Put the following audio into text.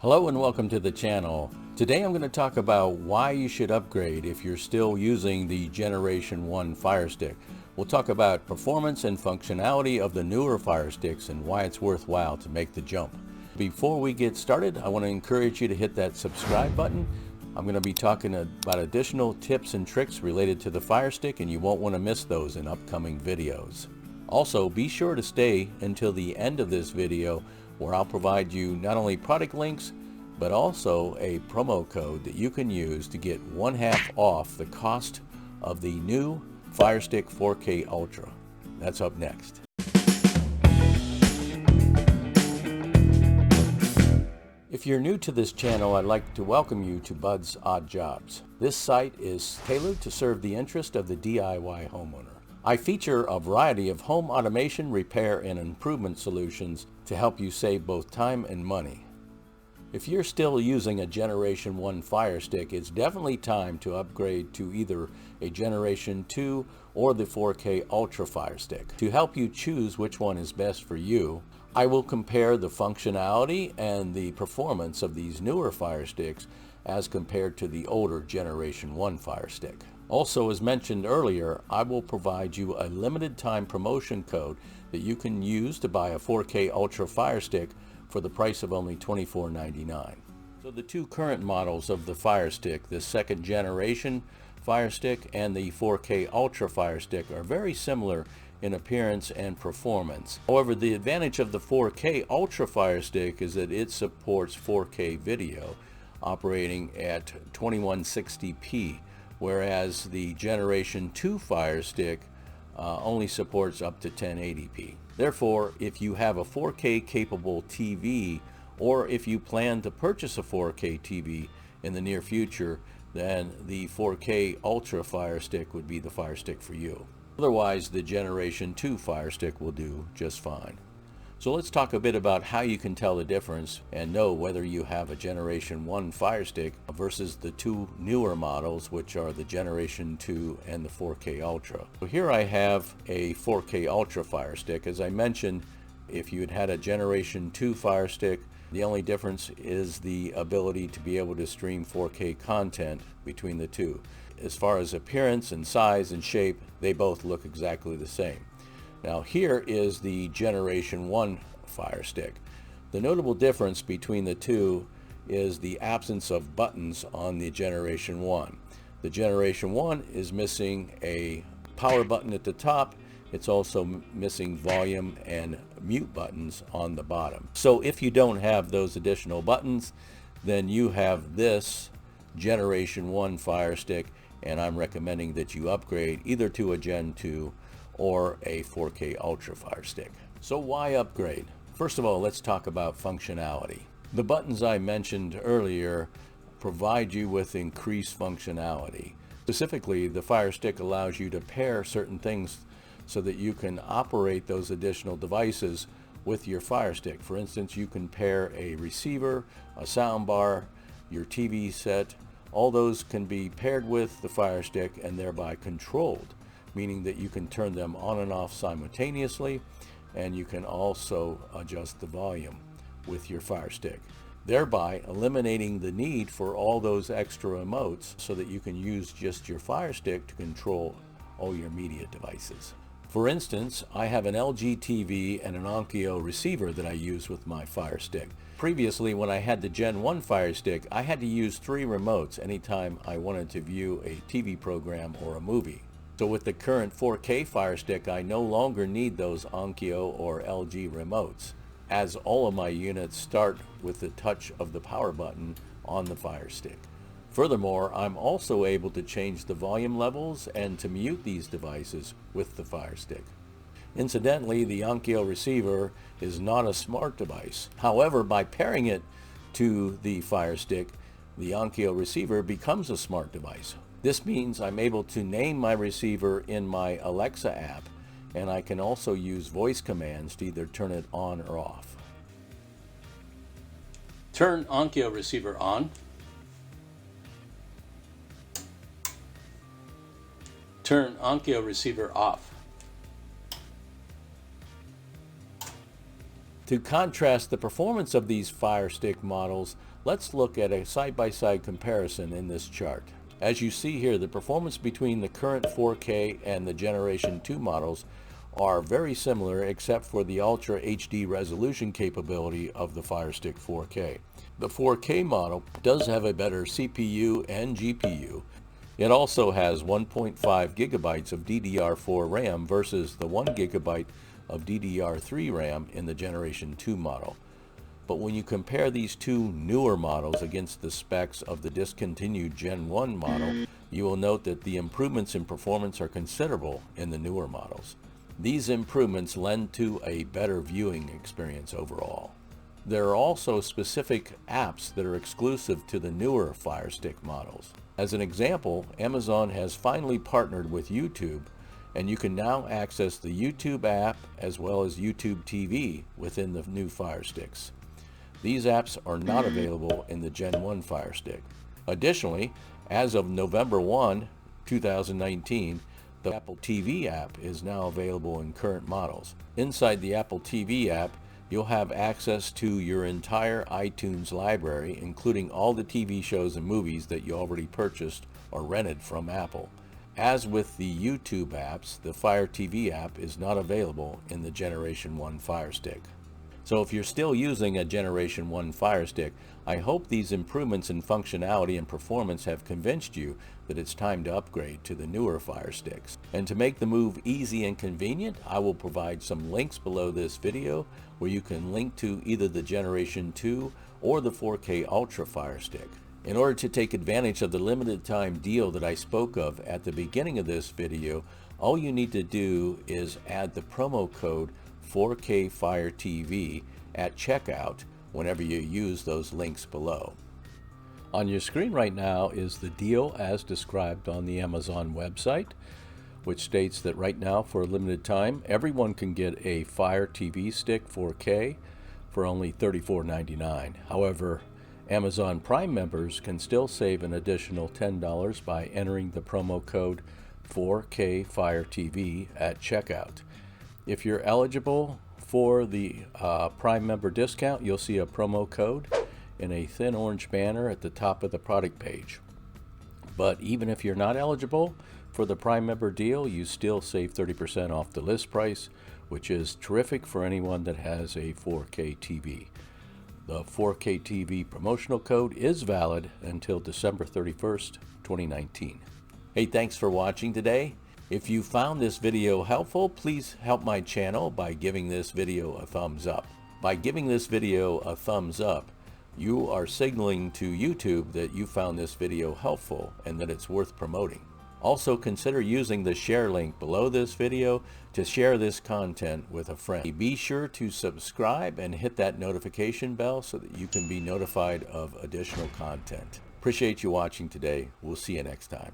Hello and welcome to the channel. Today I'm going to talk about why you should upgrade if you're still using the Generation 1 Fire Stick. We'll talk about performance and functionality of the newer Fire Sticks and why it's worthwhile to make the jump. Before we get started, I want to encourage you to hit that subscribe button. I'm going to be talking about additional tips and tricks related to the Fire Stick, and you won't want to miss those in upcoming videos. Also, be sure to stay until the end of this video where I'll provide you not only product links, but also a promo code that you can use to get 1/2 off the cost of the new Fire Stick 4K Ultra. That's up next. If you're new to this channel, I'd like to welcome you to Bud's Odd Jobs. This site is tailored to serve the interest of the DIY homeowner. I feature a variety of home automation, repair, and improvement solutions to help you save both time and money. If you're still using a Generation 1 Fire Stick, it's definitely time to upgrade to either a Generation 2 or the 4K Ultra Fire Stick. To help you choose which one is best for you, I will compare the functionality and the performance of these newer Fire Sticks as compared to the older Generation 1 Fire Stick. Also, as mentioned earlier, I will provide you a limited time promotion code that you can use to buy a 4K Ultra Fire Stick for the price of only $24.99. So the two current models of the Fire Stick, the second generation Fire Stick and the 4K Ultra Fire Stick, are very similar in appearance and performance. However, the advantage of the 4K Ultra Fire Stick is that it supports 4K video operating at 2160p, whereas the Generation 2 Fire Stick only supports up to 1080p. Therefore, if you have a 4K capable TV, or if you plan to purchase a 4K TV in the near future, then the 4K Ultra Fire Stick would be the Fire Stick for you. Otherwise, the Generation 2 Fire Stick will do just fine. So let's talk a bit about how you can tell the difference and know whether you have a Generation 1 Fire Stick versus the two newer models, which are the Generation 2 and the 4K Ultra. So here I have a 4K Ultra Fire Stick. As I mentioned, if you had a Generation 2 Fire Stick, the only difference is the ability to be able to stream 4K content between the two. As far as appearance and size and shape, they both look exactly the same. Now here is the Generation 1 Fire Stick. The notable difference between the two is the absence of buttons on the Generation 1. The Generation 1 is missing a power button at the top. It's also missing volume and mute buttons on the bottom. So if you don't have those additional buttons, then you have this Generation 1 Fire Stick, and I'm recommending that you upgrade either to a Gen 2 or a 4K Ultra Fire Stick. So why upgrade? First of all, let's talk about functionality. The buttons I mentioned earlier provide you with increased functionality. Specifically, the Fire Stick allows you to pair certain things so that you can operate those additional devices with your Fire Stick. For instance, you can pair a receiver, a sound bar, your TV set. All those can be paired with the Fire Stick and thereby controlled, meaning that you can turn them on and off simultaneously, and you can also adjust the volume with your Fire Stick, thereby eliminating the need for all those extra remotes so that you can use just your Fire Stick to control all your media devices. For instance, I have an LG TV and an Onkyo receiver that I use with my Fire Stick. Previously, when I had the Gen 1 Fire Stick, I had to use 3 remotes anytime I wanted to view a TV program or a movie. So with the current 4K Fire Stick, I no longer need those Onkyo or LG remotes, as all of my units start with the touch of the power button on the Fire Stick. Furthermore, I'm also able to change the volume levels and to mute these devices with the Fire Stick. Incidentally, the Onkyo receiver is not a smart device. However, by pairing it to the Fire Stick, the Onkyo receiver becomes a smart device. This means I'm able to name my receiver in my Alexa app, and I can also use voice commands to either turn it on or off. Turn Onkyo receiver on. Turn Onkyo receiver off. To contrast the performance of these Fire Stick models, let's look at a side-by-side comparison in this chart. As you see here, the performance between the current 4K and the Generation 2 models are very similar except for the Ultra HD resolution capability of the Fire Stick 4K. The 4K model does have a better CPU and GPU. It also has 1.5 gigabytes of DDR4 RAM versus the 1 gigabyte of DDR3 RAM in the Generation 2 model. But when you compare these two newer models against the specs of the discontinued Gen 1 model, you will note that the improvements in performance are considerable in the newer models. These improvements lend to a better viewing experience overall. There are also specific apps that are exclusive to the newer Fire Stick models. As an example, Amazon has finally partnered with YouTube, and you can now access the YouTube app as well as YouTube TV within the new Fire Sticks. These apps are not available in the Gen 1 Fire Stick. Additionally, as of November 1, 2019, the Apple TV app is now available in current models. Inside the Apple TV app, you'll have access to your entire iTunes library, including all the TV shows and movies that you already purchased or rented from Apple. As with the YouTube apps, the Fire TV app is not available in the Generation 1 Fire Stick. So if you're still using a Generation 1 Fire Stick, I hope these improvements in functionality and performance have convinced you that it's time to upgrade to the newer Fire Sticks. And to make the move easy and convenient, I will provide some links below this video where you can link to either the Generation 2 or the 4K Ultra Fire Stick. In order to take advantage of the limited time deal that I spoke of at the beginning of this video, all you need to do is add the promo code 4K Fire TV at checkout whenever you use those links below. On your screen right now is the deal as described on the Amazon website, which states that right now for a limited time everyone can get a Fire TV Stick 4K for only $34.99. However, Amazon Prime members can still save an additional $10 by entering the promo code 4K Fire TV at checkout. If you're eligible for the Prime member discount, you'll see a promo code in a thin orange banner at the top of the product page. But even if you're not eligible for the Prime member deal, you still save 30% off the list price, which is terrific for anyone that has a 4K TV. The 4K TV promotional code is valid until December 31st, 2019. Hey, thanks for watching today. If you found this video helpful, please help my channel by giving this video a thumbs up. By giving this video a thumbs up, you are signaling to YouTube that you found this video helpful and that it's worth promoting. Also, consider using the share link below this video to share this content with a friend. Be sure to subscribe and hit that notification bell so that you can be notified of additional content. Appreciate you watching today. We'll see you next time.